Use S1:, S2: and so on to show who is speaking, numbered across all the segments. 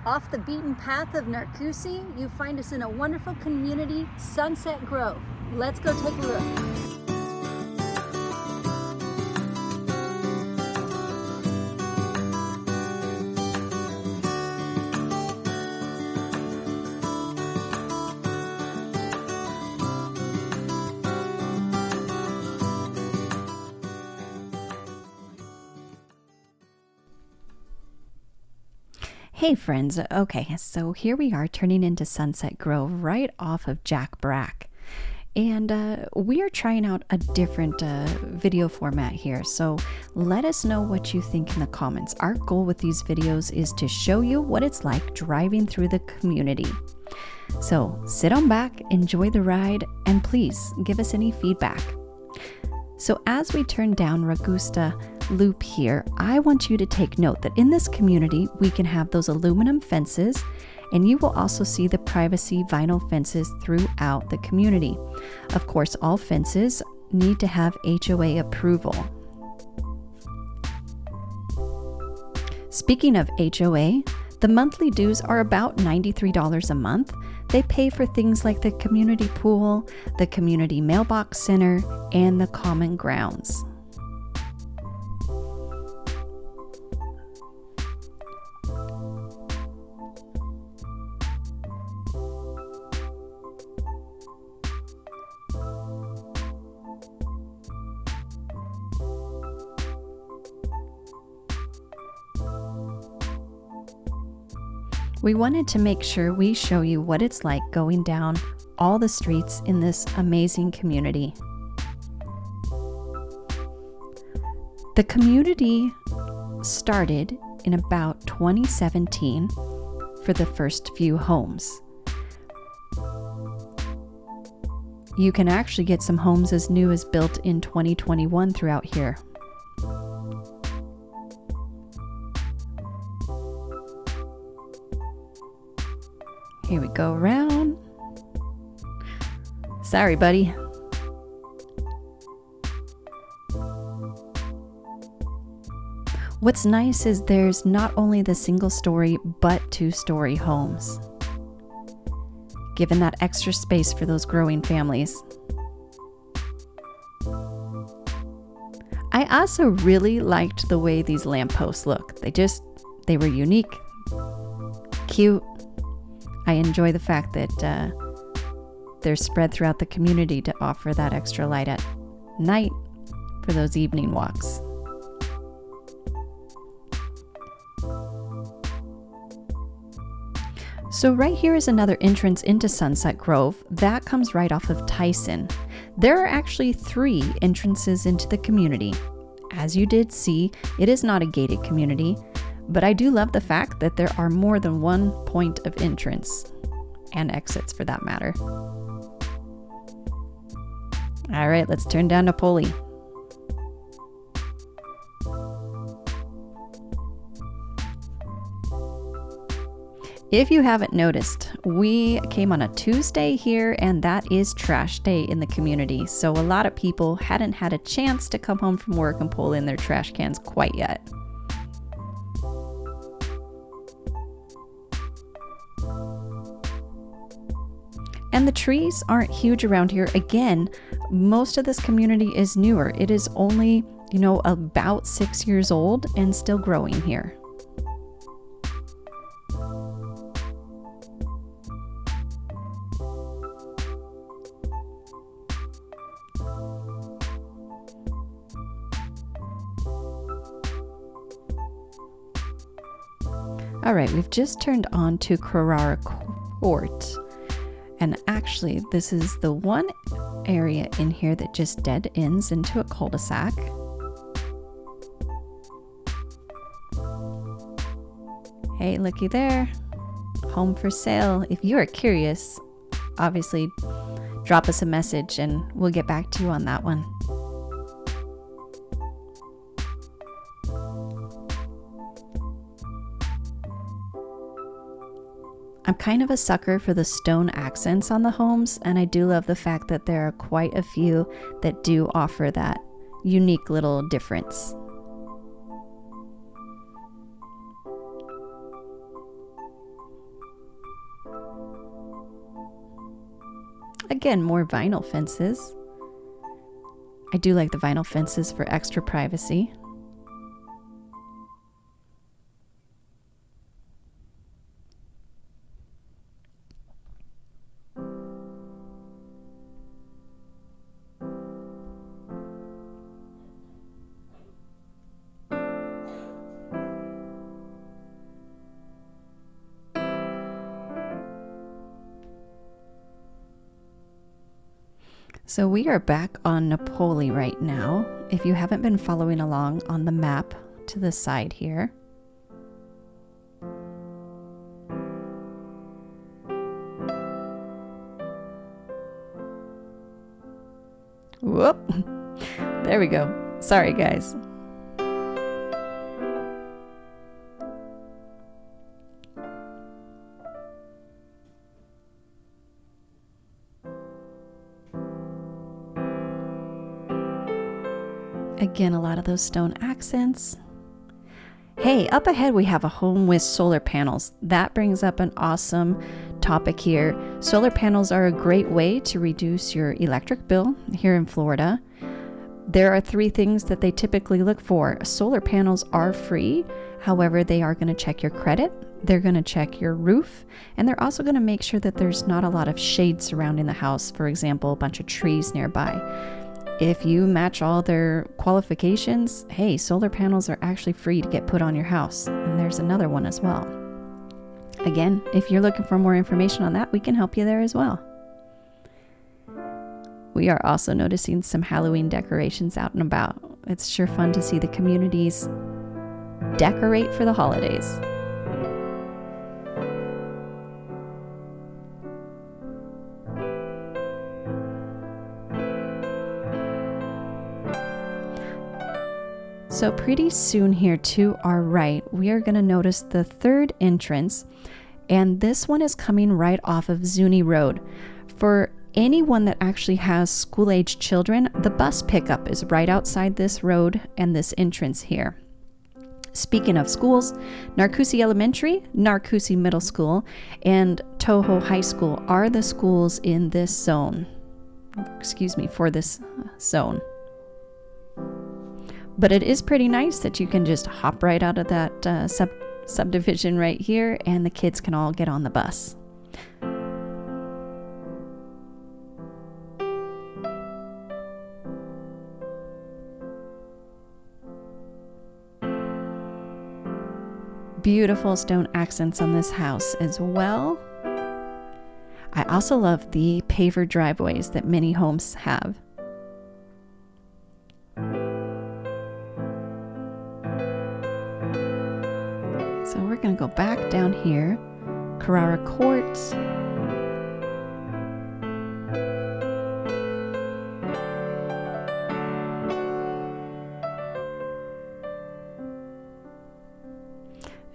S1: Off the beaten path of Narcoossee, you find us in a wonderful community, Sunset Grove. Let's go take a look.
S2: Hey friends, okay, so here we are turning into Sunset Grove right off of Jack Brack. And we are trying out a different video format here, so let us know what you think in the comments. Our goal with these videos is to show you what it's like driving through the community. So sit on back, enjoy the ride, and please give us any feedback. So as we turn down Ragusta Loop here, I want you to take note that in this community, we can have those aluminum fences, and you will also see the privacy vinyl fences throughout the community. Of course, all fences need to have HOA approval. Speaking of HOA, the monthly dues are about $93 a month. They pay for things like the community pool, the community mailbox center, and the common grounds. We wanted to make sure we show you what it's like going down all the streets in this amazing community. The community started in about 2017 for the first few homes. You can actually get some homes as new as built in 2021 throughout here. Here we go around. Sorry, buddy. What's nice is there's not only the single story, but 2-story homes, giving that extra space for those growing families. I also really liked the way these lampposts look. They were unique, cute. I enjoy the fact that they're spread throughout the community to offer that extra light at night for those evening walks. So right here is another entrance into Sunset Grove. That comes right off of Tyson. There are actually 3 entrances into the community. As you did see, it is not a gated community. But I do love the fact that there are more than one point of entrance and exits for that matter. All right, let's turn down Napoli. If you haven't noticed, we came on a Tuesday here, and that is trash day in the community. So a lot of people hadn't had a chance to come home from work and pull in their trash cans quite yet. And the trees aren't huge around here. Again, most of this community is newer. It is only, about 6 years old and still growing here. All right, we've just turned on to Carrara Court. And actually, this is the one area in here that just dead ends into a cul-de-sac. Hey, looky there. Home for sale. If you are curious, obviously drop us a message and we'll get back to you on that one. I'm kind of a sucker for the stone accents on the homes, and I do love the fact that there are quite a few that do offer that unique little difference. Again, more vinyl fences. I do like the vinyl fences for extra privacy. So we are back on Napoli right now. If you haven't been following along on the map to the side here. Whoop! There we go. Sorry, guys. Again, a lot of those stone accents. Hey, up ahead we have a home with solar panels. That brings up an awesome topic here. Solar panels are a great way to reduce your electric bill here in Florida. There are 3 things that they typically look for. Solar panels are free. However, they are going to check your credit. They're going to check your roof. And they're also going to make sure that there's not a lot of shade surrounding the house. For example, a bunch of trees nearby. If you match all their qualifications, hey, solar panels are actually free to get put on your house. And there's another one as well. Again, if you're looking for more information on that, we can help you there as well. We are also noticing some Halloween decorations out and about. It's sure fun to see the communities decorate for the holidays. So pretty soon here to our right, we are going to notice the 3rd entrance, and this one is coming right off of Zuni Road. For anyone that actually has school-age children, the bus pickup is right outside this road and this entrance here. Speaking of schools, Narcoossee Elementary, Narcoossee Middle School, and Toho High School are the schools in this zone. For this zone. But it is pretty nice that you can just hop right out of that subdivision right here, and the kids can all get on the bus. Beautiful stone accents on this house as well. I also love the paver driveways that many homes have. So we're going to go back down here, Carrara Court.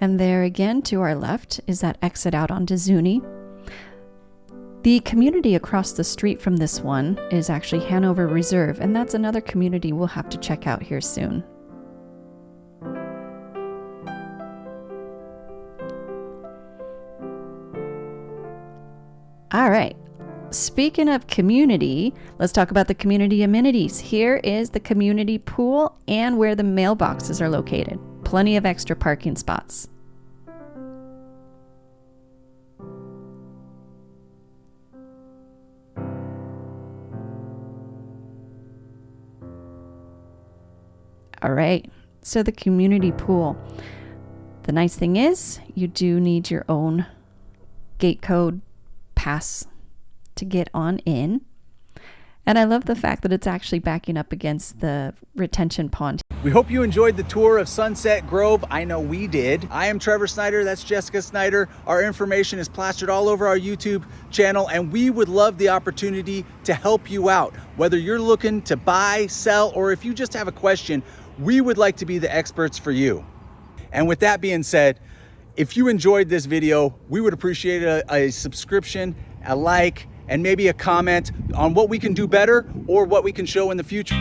S2: And there again to our left is that exit out onto Zuni. The community across the street from this one is actually Hanover Reserve, and that's another community we'll have to check out here soon. All right, speaking of community, let's talk about the community amenities. Here is the community pool and where the mailboxes are located. Plenty of extra parking spots. All right, so the community pool. The nice thing is you do need your own gate code pass to get on in. And I love the fact that it's actually backing up against the retention pond.
S3: We hope you enjoyed the tour of Sunset Grove. I know we did. I am Trevor Snyder, that's Jessica Snyder. Our information is plastered all over our YouTube channel, and we would love the opportunity to help you out. Whether you're looking to buy, sell, or if you just have a question, we would like to be the experts for you. And with that being said, if you enjoyed this video, we would appreciate a subscription, a like, and maybe a comment on what we can do better or what we can show in the future.